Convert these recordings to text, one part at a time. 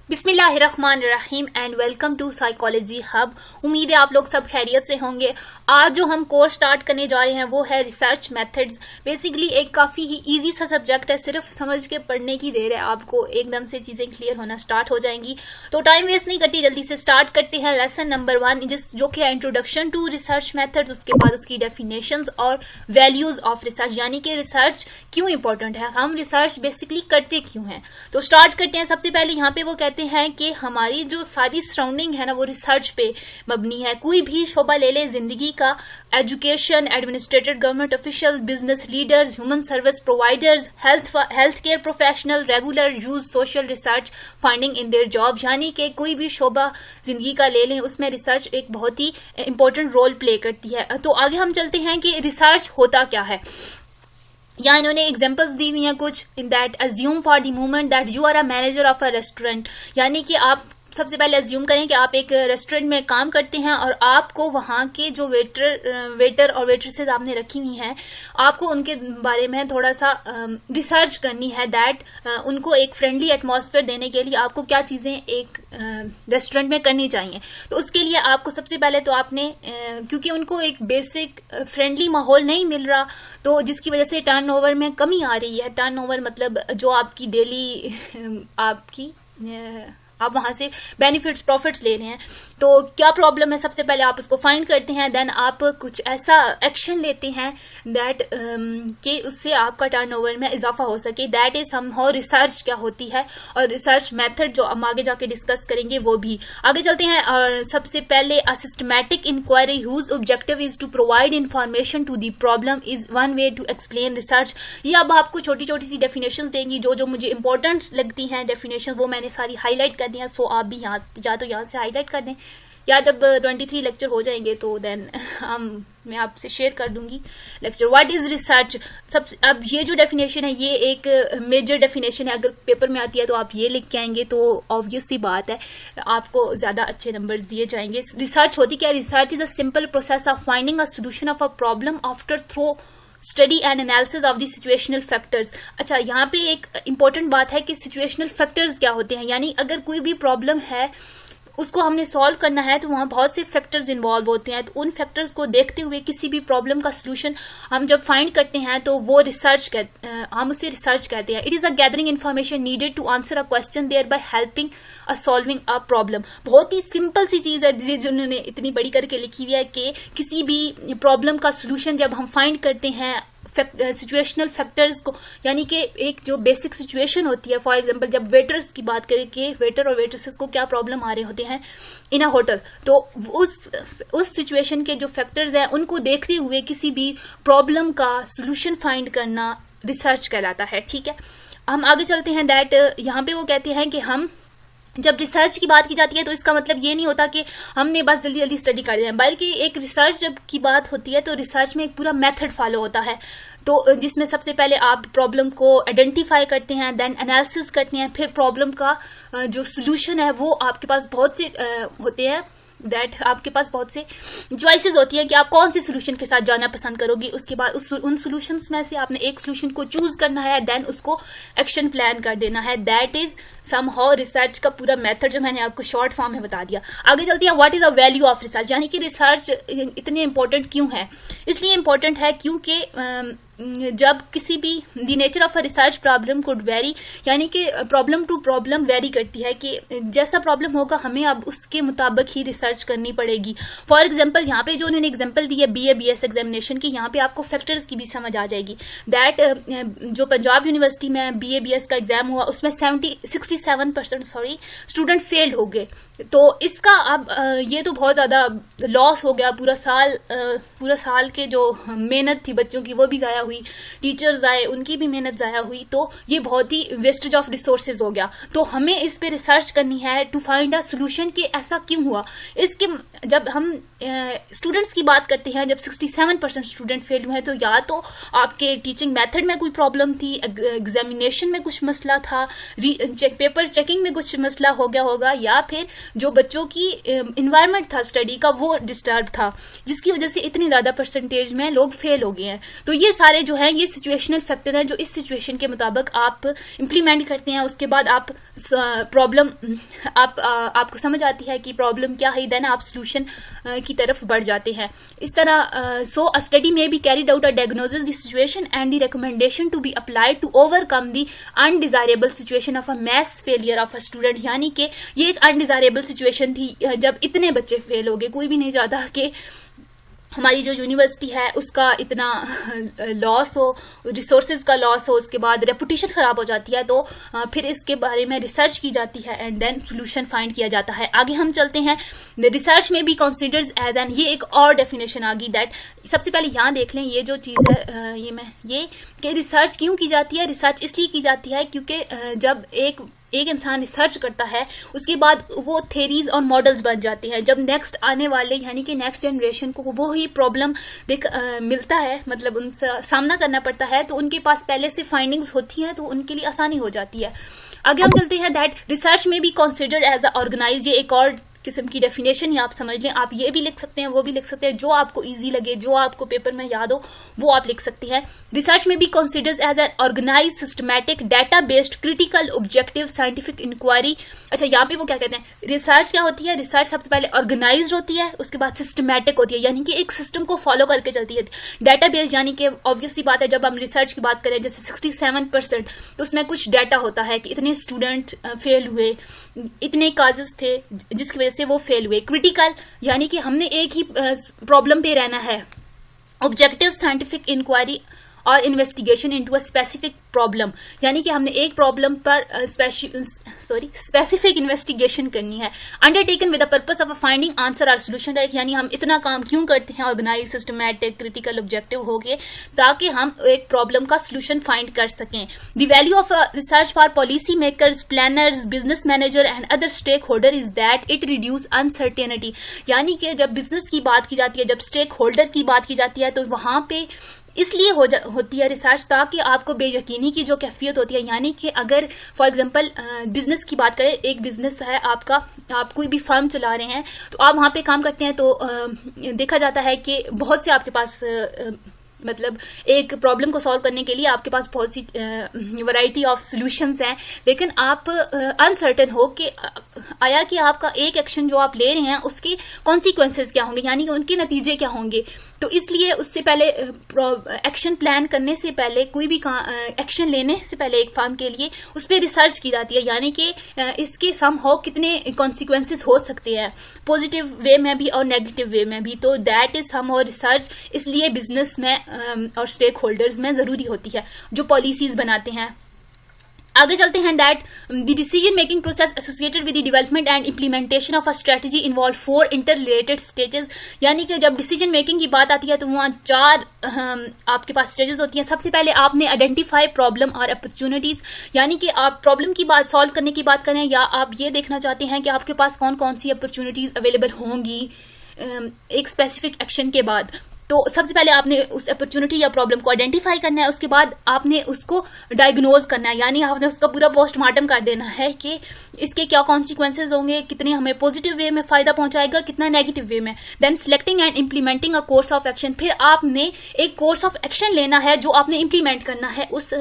बिस्मिल्लाहिर्रहमानिर्रहीम and welcome to psychology hub. उम्मीद है आप लोग सब खैरियत से होंगे। आज जो हम कोर्स स्टार्ट करने जा रहे हैं वो है रिसर्च मेथड्स। बेसिकली एक काफ़ी ही इजी सा सब्जेक्ट है, सिर्फ समझ के पढ़ने की देर है, आपको एकदम से चीज़ें क्लियर होना स्टार्ट हो जाएंगी। तो टाइम वेस्ट नहीं करती, जल्दी से स्टार्ट करते हैं लेसन नंबर 1 जो कि है इंट्रोडक्शन टू रिसर्च मेथड्स। उसके बाद उसकी डेफिनेशंस और वैल्यूज ऑफ रिसर्च, यानी कि रिसर्च क्यों इंपॉर्टेंट है, हम रिसर्च बेसिकली करते क्यों हैं। तो स्टार्ट करते हैं। सबसे पहले यहाँ पे वो कहते हैं कि हमारी जो सारी सराउंडिंग है ना वो रिसर्च पे मबनी है। कोई भी शोबा ले ले जिंदगी का, education, administrated, government official, business leaders, human service providers, health care professional, regular use social research finding in their job, यानी कि कोई भी शोबा जिंदगी का ले लें उसमें रिसर्च एक बहुत ही इंपॉर्टेंट रोल प्ले करती है। तो आगे हम चलते हैं कि रिसर्च होता क्या है। या इन्होंने एग्जांपल्स दी हुई हैं कुछ। In that assume for the moment that you are a manager of a restaurant, यानी कि आप सबसे पहले अज्यूम करें कि आप एक रेस्टोरेंट में काम करते हैं और आपको वहाँ के जो वेटर और वेट्रेसेस आपने रखी हुई हैं, आपको उनके बारे में थोड़ा सा रिसर्च करनी है। दैट उनको एक फ्रेंडली एटमॉस्फेयर देने के लिए आपको क्या चीज़ें एक रेस्टोरेंट में करनी चाहिए। तो उसके लिए आपको सबसे पहले तो आपने क्योंकि उनको एक बेसिक फ्रेंडली माहौल नहीं मिल रहा, तो जिसकी वजह से टर्नओवर में कमी आ रही है। टर्नओवर मतलब जो आपकी डेली आप वहां से बेनिफिट्स प्रॉफिट्स ले रहे हैं, तो क्या प्रॉब्लम है सबसे पहले आप उसको फाइंड करते हैं। देन आप कुछ ऐसा एक्शन लेते हैं दैट कि उससे आपका टर्नओवर में इजाफा हो सके। दैट इज समहाउ रिसर्च क्या होती है, और रिसर्च मेथड जो हम आगे जाके डिस्कस करेंगे वो भी। आगे चलते हैं। और सबसे पहले a systematic inquiry whose objective is to provide information to the problem is one way to explain research. ये अब आपको छोटी छोटी सी डेफिनेशन देंगी, जो मुझे इंपॉर्टेंट लगती हैं डेफिनेशन, वो मैंने सारी हाईलाइट कर दिया। सो आप भी यहाँ या तो यहाँ से हाईलाइट कर दें, या जब 23 लेक्चर हो जाएंगे तो देन मैं आपसे शेयर कर दूंगी लेक्चर। What is research. अब ये जो डेफिनेशन है ये एक मेजर डेफिनेशन है, अगर पेपर में आती है तो आप ये लिख के आएंगे तो ऑब्वियस सी बात है आपको ज़्यादा अच्छे नंबर्स दिए जाएंगे। रिसर्च होती क्या। Research is a simple process of finding a solution of a problem after through study and analysis of the situational factors. अच्छा, यहाँ पे एक इंपॉर्टेंट बात है कि सिचुएशनल फैक्टर्स क्या होते हैं, यानी अगर कोई भी प्रॉब्लम है उसको हमने सॉल्व करना है तो वहाँ बहुत से फैक्टर्स इन्वॉल्व होते हैं। तो उन फैक्टर्स को देखते हुए किसी भी प्रॉब्लम का सलूशन हम जब फाइंड करते हैं तो वो हम उसे रिसर्च कहते हैं। It is a gathering information needed to answer a question thereby helping a solving a problem. बहुत ही सिंपल सी चीज़ है जिन्होंने इतनी बड़ी करके लिखी हुई है कि किसी भी प्रॉब्लम का सलूशन जब हम फाइंड करते हैं सिचुएशनल फैक्टर्स को, यानी कि एक जो बेसिक सिचुएशन होती है। फॉर एग्जांपल जब वेटर्स की बात करें कि वेटर और वेट्रेसेस को क्या प्रॉब्लम आ रहे होते हैं इन अ होटल, तो उस सिचुएशन के जो फैक्टर्स हैं उनको देखते हुए किसी भी प्रॉब्लम का सोल्यूशन फाइंड करना रिसर्च कहलाता है। ठीक है, हम आगे चलते हैं। दैट यहाँ पे वो कहते हैं कि हम जब रिसर्च की बात की जाती है तो इसका मतलब ये नहीं होता कि हमने बस जल्दी जल्दी स्टडी कर दिया, बल्कि एक रिसर्च जब की बात होती है तो रिसर्च में एक पूरा मेथड फॉलो होता है। तो जिसमें सबसे पहले आप प्रॉब्लम को आइडेंटिफाई करते हैं, देन एनालिसिस करते हैं, फिर प्रॉब्लम का जो सोल्यूशन है वो आपके पास बहुत से होते हैं। दैट आपके पास बहुत से चॉइसेस होती है कि आप कौन से सोल्यूशन के साथ जाना पसंद करोगी। उसके बाद उन सोल्यूशंस में से आपने एक सोल्यूशन को चूज करना है, देन उसको एक्शन प्लान कर देना है। दैट इज समहाउ रिसर्च का पूरा मेथड जो मैंने आपको शॉर्ट फॉर्म में बता दिया। आगे चलती है। What is the value of research, यानी कि रिसर्च इतनी इंपॉर्टेंट क्यों है। इसलिए इंपॉर्टेंट है क्योंकि जब किसी भी the nature of a research problem could very, यानी कि प्रॉब्लम टू प्रॉब्लम वेरी करती है कि जैसा प्रॉब्लम होगा हमें अब उसके मुताबिक ही रिसर्च करनी पड़ेगी। फॉर एग्जांपल यहाँ पे जो उन्होंने एग्जांपल दी है BA BS एग्जामिनेशन की, यहाँ पे आपको फैक्टर्स की भी समझ आ जाएगी। दैट जो पंजाब यूनिवर्सिटी में BA BS का एग्जाम हुआ उसमें 67% स्टूडेंट फेल्ड हो गए। तो इसका अब ये तो बहुत ज़्यादा लॉस हो गया। पूरा साल के जो मेहनत थी बच्चों की वो भी ज़ाया हुई, टीचर्स आए उनकी भी मेहनत ज़ाया हुई, तो ये बहुत ही वेस्टेज ऑफ रिसोर्सेज हो गया। तो हमें इस पे रिसर्च करनी है टू फाइंड अ सोल्यूशन कि ऐसा क्यों हुआ। इसके जब हम स्टूडेंट्स की बात करते हैं, जब 67% स्टूडेंट फेल हुए हैं, तो या तो आपके टीचिंग मेथड में कोई प्रॉब्लम थी, एग्जामिनेशन में कुछ मसला था, पेपर चेकिंग में कुछ मसला हो गया होगा, या फिर जो बच्चों की इन्वायरमेंट था स्टडी का वो डिस्टर्ब था, जिसकी वजह से इतनी ज़्यादा परसेंटेज में लोग फेल हो गए हैं। तो ये सारे जो हैं ये सिचुएशनल फैक्टर हैं जो इस सिचुएशन के मुताबिक आप इम्प्लीमेंट करते हैं। उसके बाद आप प्रॉब्लम आपको समझ आती है कि प्रॉब्लम क्या है, देन आप सोल्यूशन की तरफ बढ़ जाते हैं। इस तरह so a study may be carried out a diagnosis the situation and the recommendation to be applied to overcome the undesirable situation of a maths failure of a student. यानी कि ये एक अनडिजायरेबल सिचुएशन थी जब इतने बच्चे fail हो गए। कोई भी नहीं चाहता कि हमारी जो यूनिवर्सिटी है उसका इतना लॉस हो, रिसोर्सेज का लॉस हो, उसके बाद रेपुटेशन ख़राब हो जाती है। तो फिर इसके बारे में रिसर्च की जाती है एंड देन सोल्यूशन फाइंड किया जाता है। आगे हम चलते हैं, रिसर्च में भी कंसिडर्स एज एन, ये एक और डेफिनेशन आ गई दैट, सबसे पहले यहाँ देख लें ये जो चीज़ है ये कि रिसर्च क्यों की जाती है। रिसर्च इसलिए की जाती है क्योंकि जब एक इंसान रिसर्च करता है उसके बाद वो थेरीज और मॉडल्स बन जाते हैं। जब नेक्स्ट आने वाले यानी कि नेक्स्ट जनरेशन को वो ही प्रॉब्लम मिलता है, मतलब उनसे सामना करना पड़ता है, तो उनके पास पहले से फाइंडिंग्स होती हैं तो उनके लिए आसानी हो जाती है। आगे हम चलते हैं दैट रिसर्च में भी कंसिडर्ड एज अ ऑर्गेनाइज, ये एक और किस्म की डेफिनेशन ही आप समझ लें। आप ये भी लिख सकते हैं, वो भी लिख सकते हैं, जो आपको इजी लगे, जो आपको पेपर में याद हो वो आप लिख सकते हैं। रिसर्च में भी considers as an organise systematic data based critical objective scientific inquiry. अच्छा, यहाँ पे वो क्या कहते हैं, रिसर्च क्या होती है, रिसर्च सबसे पहले ऑर्गेनाइज होती है, उसके बाद सिस्टमैटिक होती है, यानी कि एक सिस्टम को फॉलो करके चलती है। डाटा बेस्ड यानी कि ऑब्वियसली बात है, जब हम रिसर्च की बात करें जैसे 67%, तो उसमें कुछ डाटा होता है कि इतने स्टूडेंट फेल हुए, इतने काजेस थे जिसकी वजह से वो फेल हुए। क्रिटिकल यानी कि हमने एक ही प्रॉब्लम पे रहना है। ऑब्जेक्टिव साइंटिफिक इंक्वायरी और investigation into a specific problem, यानी कि हमने एक प्रॉब्लम पर स्पेसिफिक इन्वेस्टिगेशन करनी है। Undertaken with the purpose of finding answer और सोल्यूशन, यानी हम इतना काम क्यों करते हैं, ऑर्गेनाइज सिस्टमैटिक क्रिटिकल ऑब्जेक्टिव हो गए ताकि हम एक प्रॉब्लम का सोल्यूशन फाइंड कर सकें। The value of research for policy makers, planners, business manager and other stakeholder is that it reduce uncertainty, यानी कि जब बिजनेस की बात की जाती है, जब स्टेक होल्डर की बात की जाती है, तो वहां पे इसलिए होती है रिसर्च ताकि आपको बेयकीनी की जो कैफियत होती है, यानी कि अगर फॉर एग्जांपल बिजनेस की बात करें, एक बिजनेस है आपका, आप कोई भी फर्म चला रहे हैं, तो आप वहाँ पे काम करते हैं, तो देखा जाता है कि बहुत से आपके पास मतलब एक प्रॉब्लम को सॉल्व करने के लिए आपके पास बहुत सी वैरायटी ऑफ सॉल्यूशंस हैं, लेकिन आप अनसर्टेन हो कि आया कि आपका एक एक्शन जो आप ले रहे हैं उसके कॉन्सिक्वेंसेस क्या होंगे, यानी कि उनके नतीजे क्या होंगे। तो इसलिए उससे पहले एक्शन प्लान करने से पहले, कोई भी एक्शन लेने से पहले एक फर्म के लिए उस पर रिसर्च की जाती है, यानी कि इसके सम हो कितने कॉन्सिक्वेंसेस हो सकते हैं, पॉजिटिव वे में भी और नेगेटिव वे में भी। तो दैट इज सम और रिसर्च इसलिए बिजनेस में और स्टेक होल्डर्स में जरूरी होती है जो पॉलिसीज बनाते हैं। आगे चलते हैं that the decision making process associated with the development and implementation of a strategy involve 4 inter related stages, यानी कि जब डिसीजन मेकिंग की बात आती है तो वहाँ 4 आपके पास स्टेजेस होती हैं। सबसे पहले आपने आइडेंटिफाई प्रॉब्लम और अपॉर्चुनिटीज, यानी कि आप प्रॉब्लम की बात सॉल्व करने की बात करें या आप ये देखना चाहते हैं कि आपके पास कौन कौन सी अपॉर्चुनिटीज अवेलेबल होंगी एक स्पेसिफिक एक्शन के बाद। तो सबसे पहले आपने उस अपॉर्चुनिटी या प्रॉब्लम को आइडेंटिफाई करना है, उसके बाद आपने उसको डायग्नोज करना है, यानी आपने उसका पूरा पोस्टमार्टम कर देना है कि इसके क्या कॉन्सिक्वेंसेज होंगे, कितने हमें पॉजिटिव वे में फायदा पहुंचाएगा, कितना नेगेटिव वे में। Then selecting and implementing a course of action, फिर आपने एक कोर्स ऑफ एक्शन लेना है जो आपने इम्प्लीमेंट करना है उस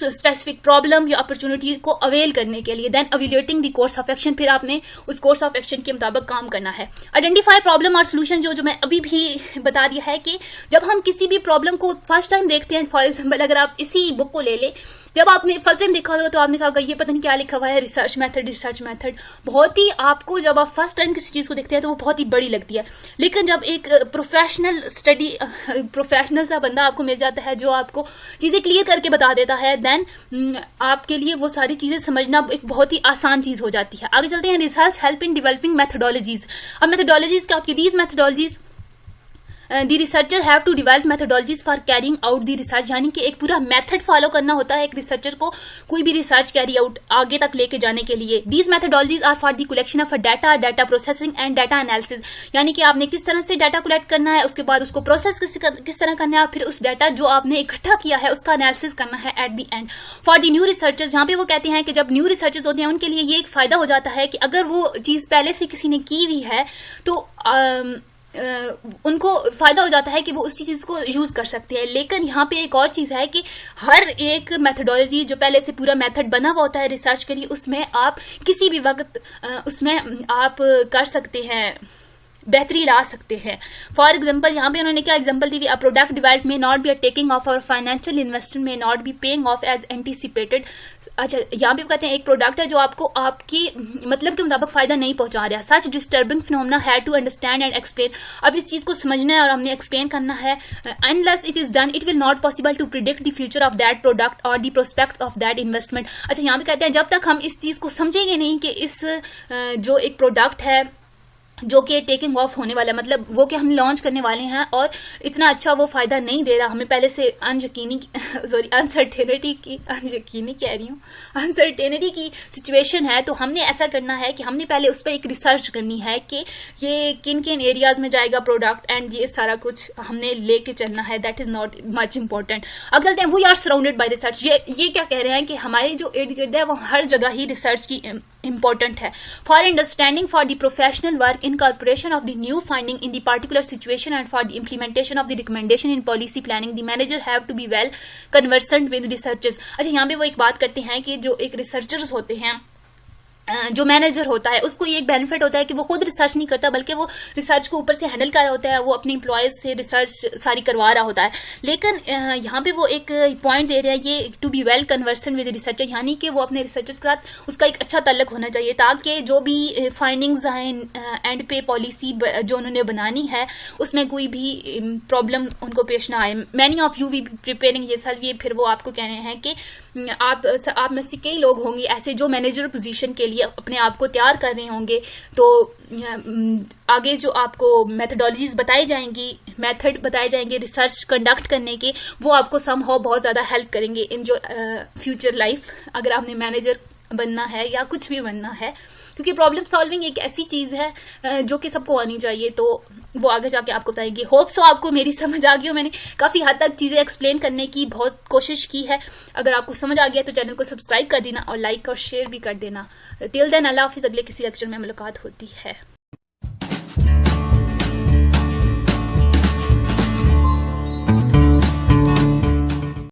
स्पेसिफिक प्रॉब्लम या अपॉर्चुनिटी को अवेल करने के लिए। Then evaluating the course of action, फिर आपने उस कोर्स ऑफ एक्शन के मुताबिक काम करना है। आइडेंटिफाई प्रॉब्लम और सोल्यूशन, जो मैं अभी भी बता दिया है कि जब हम किसी भी प्रॉब्लम को फर्स्ट टाइम देखते हैं, फॉर एग्जाम्पल अगर आप इसी बुक को ले लें, जब आपने फर्स्ट टाइम देखा होगा तो आपने कहा ये पता नहीं क्या लिखा हुआ है, रिसर्च मेथड बहुत ही, आपको जब आप फर्स्ट टाइम किसी चीज़ को देखते हैं तो वो बहुत ही बड़ी लगती है। लेकिन जब एक प्रोफेशनल सा बंदा आपको मिल जाता है जो आपको चीज़ें क्लियर करके बता देता है, देन आपके लिए वो सारी चीज़ें समझना एक बहुत ही आसान चीज़ हो जाती है। आगे चलते हैं, research help in developing methodologies. अब मैथडोलॉजीज क्या होती है, these methodologies the researcher have to develop methodologies for carrying out the research, यानी कि एक पूरा मेथड फॉलो करना होता है एक रिसर्चर को कोई भी रिसर्च कैरी आउट आगे तक लेके जाने के लिए। These methodologies are for the collection of data, data processing and data analysis, यानी कि आपने किस तरह से डाटा कलेक्ट करना है, उसके बाद उसको प्रोसेस किस तरह करना है, फिर उस डाटा जो आपने इकट्ठा किया है उसका एनालिसिस करना है at the end. For the new researchers, जहाँ पे वो कहते हैं कि जब न्यू रिसर्चर्स होते हैं उनके लिए ये एक फायदा हो जाता है कि अगर वो चीज पहले से किसी ने की हुई है तो उनको फायदा हो जाता है कि वो उस चीज को यूज कर सकते हैं। लेकिन यहाँ पे एक और चीज है कि हर एक मेथोडोलॉजी जो पहले से पूरा मेथड बना हुआ होता है रिसर्च के लिए, उसमें आप किसी भी वक्त उसमें आप कर सकते हैं, बेहतरी ला सकते हैं। फॉर एग्जाम्पल यहाँ पे उन्होंने क्या एग्जाम्पल दी हुई, a product develop may not be a taking off or financial investment may not be paying off as anticipated. अच्छा, यहाँ पे कहते हैं एक प्रोडक्ट है जो आपको आपकी मतलब के मुताबिक फायदा नहीं पहुंचा रहा। Such disturbing phenomena had to understand and explain, अब इस चीज को समझना है और हमने एक्सप्लेन करना है। Unless it is done it will not possible to predict the future of that product और the prospects of that investment. अच्छा, यहाँ पे कहते हैं जब तक हम इस चीज को समझेंगे नहीं कि इस जो एक प्रोडक्ट है जो कि टेकिंग ऑफ होने वाला है, मतलब वो कि हम लॉन्च करने वाले हैं और इतना अच्छा वो फायदा नहीं दे रहा, हमें पहले से अनसर्टेनिटी की सिचुएशन है, तो हमने ऐसा करना है कि हमने पहले उस पर एक रिसर्च करनी है कि ये किन किन एरियाज में जाएगा प्रोडक्ट एंड ये सारा कुछ हमने लेके चलना है। That is not much important. अब चलते हैं, we are surrounded by research. ये क्या कह रहे हैं कि हमारे जो इर्द गिर्द है वो हर जगह ही रिसर्च की important है। For understanding for the professional work incorporation of the new finding in the particular situation and for the implementation of the recommendation in policy planning, the manager have to be well conversant with researchers। अच्छा, यहाँ पे वो एक बात करते हैं कि जो एक रिसर्चर्स होते हैं, जो मैनेजर होता है, उसको ये एक बेनिफिट होता है कि वो खुद रिसर्च नहीं करता बल्कि वो रिसर्च को ऊपर से हैंडल कर रहा होता है, वो अपने एम्प्लॉयज से रिसर्च सारी करवा रहा होता है। लेकिन यहाँ पे वो एक पॉइंट दे रहे हैं, ये to be well conversant with researcher, यानी कि वो अपने रिसर्चर्स के साथ उसका एक अच्छा ताल्लुक होना चाहिए ताकि जो भी फाइंडिंग्स हैं एंड पे पॉलिसी जो उन्होंने बनानी है उसमें कोई भी प्रॉब्लम उनको पेश ना आए। Many of you we preparing ये साल, ये फिर वो आपको कह रहे हैं कि आप में से कई लोग होंगे ऐसे जो मैनेजर पोजीशन के लिए अपने आप को तैयार कर रहे होंगे, तो आगे जो आपको मेथोडोलॉजीज बताई जाएंगी, मेथड बताए जाएंगे रिसर्च कंडक्ट करने के, वो आपको समहाउ बहुत ज़्यादा हेल्प करेंगे इन जो फ्यूचर लाइफ, अगर आपने मैनेजर बनना है या कुछ भी बनना है, क्योंकि प्रॉब्लम सॉल्विंग एक ऐसी चीज़ है जो कि सबको आनी चाहिए, तो वो आगे जाके आपको बताएंगे। होप सो आपको मेरी समझ आ गई हो। मैंने काफ़ी हद तक चीज़ें एक्सप्लेन करने की बहुत कोशिश की है। अगर आपको समझ आ गया तो चैनल को सब्सक्राइब कर देना और लाइक और शेयर भी कर देना। टिल देन अल्लाह हाफिज़, अगले किसी लेक्चर में मुलाकात होती है।